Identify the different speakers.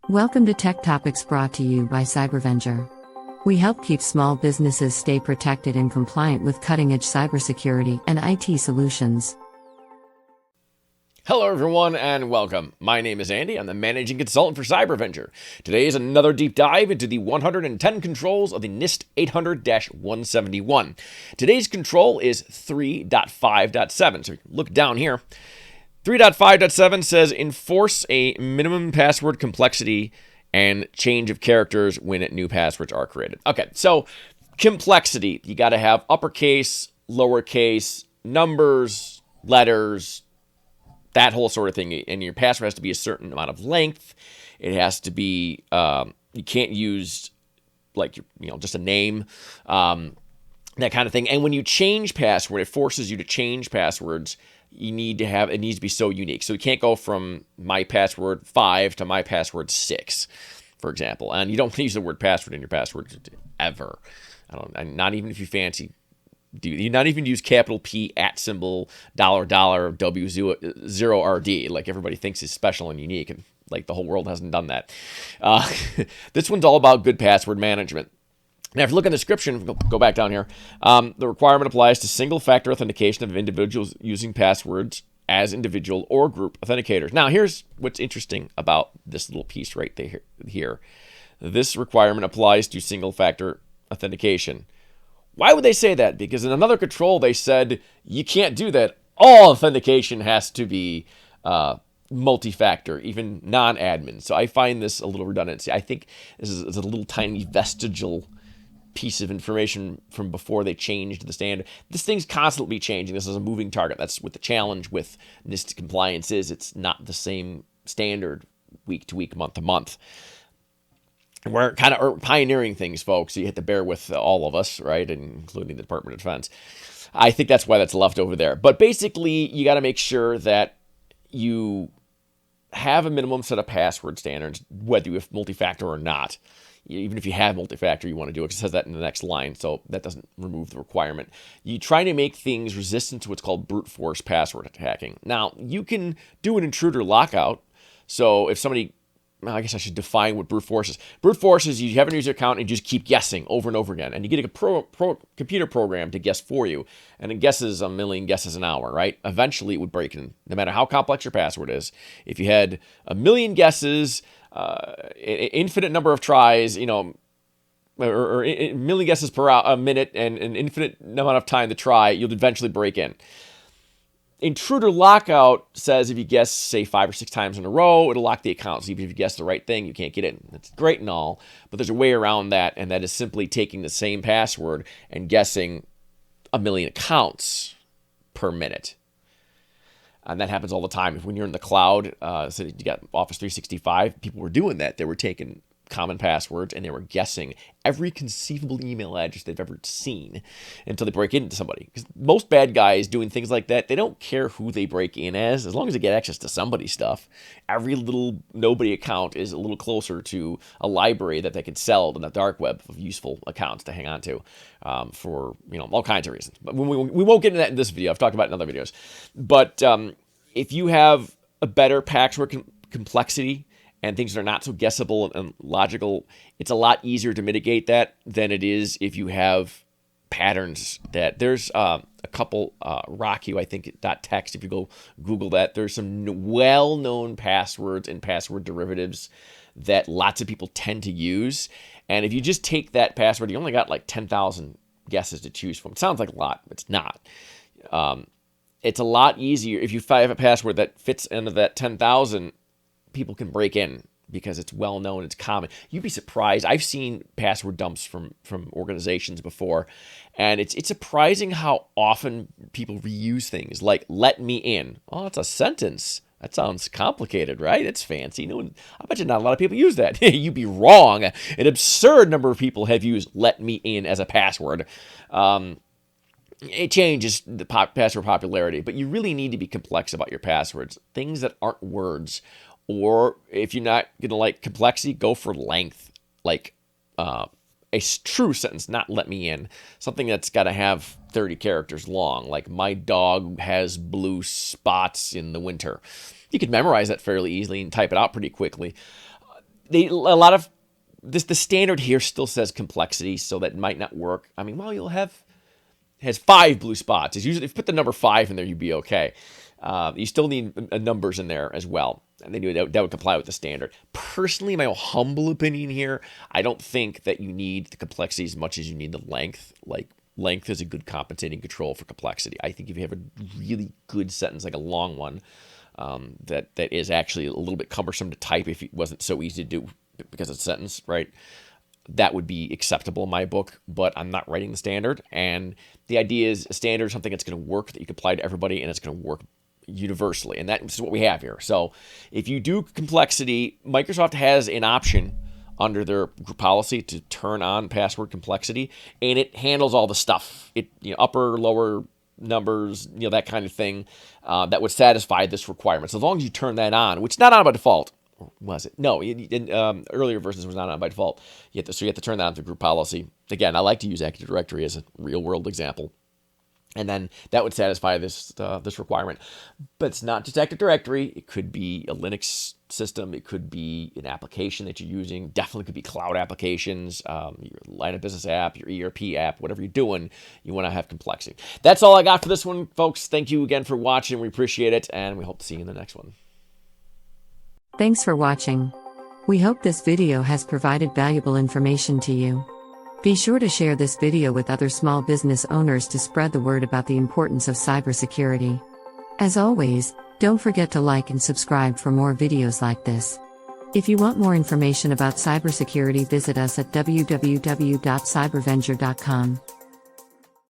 Speaker 1: Welcome to Tech Topics brought to you by Cybervenger. We help keep small businesses stay protected and compliant with cutting-edge cybersecurity and IT solutions.
Speaker 2: Hello everyone and welcome. My name is Andy. I'm the managing consultant for Cybervenger. Today is another deep dive into the 110 controls of the NIST 800-171. Today's control is 3.5.7. So look down here. 3.5.7 says enforce a minimum password complexity and change of characters when new passwords are created. Okay, so complexity. You got to have uppercase, lowercase, numbers, letters, that whole sort of thing. And your password has to be a certain amount of length. It has to be, you can't use like, just a name, that kind of thing. And when you change password, it forces you to change passwords. It needs to be so unique. So you can't go from my password 5 to my password 6, for example. And you don't use the word password in your password ever. Not even if you fancy. You not even use capital P @ symbol $W0RD like everybody thinks is special and unique, and like the whole world hasn't done that. This one's all about good password management. Now, if you look in the description, go back down here, the requirement applies to single-factor authentication of individuals using passwords as individual or group authenticators. Now, here's what's interesting about this little piece right here. This requirement applies to single-factor authentication. Why would they say that? Because in another control, they said you can't do that. All authentication has to be multi-factor, even non-admin. So I find this a little redundant. I think this is a little tiny vestigial piece of information from before they changed the standard. This thing's constantly changing. This is a moving target. That's what the challenge with NIST compliance is. It's not the same standard week to week, month to month. We're kind of pioneering things, folks. So you have to bear with all of us, right, including the Department of Defense. I think that's why that's left over there. But basically, you got to make sure that you have a minimum set of password standards, whether you have multi-factor or not. Even if you have multi-factor, you want to do it, because it says that in the next line, so that doesn't remove the requirement. You try to make things resistant to what's called brute force password hacking. Now, you can do an intruder lockout. So if somebody, I guess I should define what brute force is. Brute force is you have an user account and you just keep guessing over and over again. And you get a computer program to guess for you. And it guesses a million guesses an hour, right? Eventually it would break in, no matter how complex your password is. If you had a million guesses, infinite number of tries, or a million guesses per a minute and an infinite amount of time to try, you'll eventually break in. Intruder lockout says if you guess, say, 5 or 6 times in a row, it'll lock the account. So even if you guess the right thing, you can't get in. That's great and all, but there's a way around that, and that is simply taking the same password and guessing a million accounts per minute. And that happens all the time. When you're in the cloud, so you got Office 365, people were doing that. They were taking common passwords and they were guessing every conceivable email address they've ever seen until they break into somebody. Because most bad guys doing things like that, they don't care who they break in as long as they get access to somebody's stuff. Every little nobody account is a little closer to a library that they can sell in the dark web of useful accounts to hang on to for all kinds of reasons. But we won't get into that in this video. I've talked about it in other videos. But if you have a better password complexity and things that are not so guessable and logical, it's a lot easier to mitigate that than it is if you have patterns that there's a couple, Rocky, I think, .text, if you go Google that, there's some well-known passwords and password derivatives that lots of people tend to use. And if you just take that password, you only got like 10,000 guesses to choose from. It sounds like a lot, but it's not. It's a lot easier if you have a password that fits into that 10,000. People can break in because it's well known, it's common. You'd be surprised. I've seen password dumps from organizations before, and it's surprising how often people reuse things like "let me in." Oh, it's a sentence. That sounds complicated, right? It's fancy. I bet you not a lot of people use that. You'd be wrong. An absurd number of people have used "let me in" as a password. It changes the password popularity, but you really need to be complex about your passwords. Things that aren't words. Or if you're not going to like complexity, go for length. Like a true sentence, not "let me in." Something that's got to have 30 characters long, like "my dog has blue spots in the winter." You could memorize that fairly easily and type it out pretty quickly. a lot of this, the standard here still says complexity, so that might not work. I mean, well, has 5 blue spots. It's usually, if you put the number 5 in there, you'd be okay. You still need numbers in there as well, and that would comply with the standard. Personally, my humble opinion here, I don't think that you need the complexity as much as you need the length. Like, length is a good compensating control for complexity. I think if you have a really good sentence, like a long one, that is actually a little bit cumbersome to type if it wasn't so easy to do because it's a sentence, right? That would be acceptable in my book, but I'm not writing the standard. And the idea is a standard is something that's going to work, that you can apply to everybody, and it's going to work universally. And that is what we have here. So if you do complexity, Microsoft has an option under their group policy to turn on password complexity, and it handles all the stuff. It, upper, lower numbers, that kind of thing, that would satisfy this requirement. So as long as you turn that on, which is not on by default. Was it? No, in earlier versions was not on by default. You have to turn that on through group policy. Again, I like to use Active Directory as a real-world example. And then that would satisfy this requirement. But it's not just Active Directory. It could be a Linux system. It could be an application that you're using. Definitely could be cloud applications, your line of business app, your ERP app, whatever you're doing, you want to have complexity. That's all I got for this one, folks. Thank you again for watching. We appreciate it, and we hope to see you in the next one.
Speaker 1: Thanks for watching. We hope this video has provided valuable information to you. Be sure to share this video with other small business owners to spread the word about the importance of cybersecurity. As always, don't forget to like and subscribe for more videos like this. If you want more information about cybersecurity, visit us at www.cybervenger.com.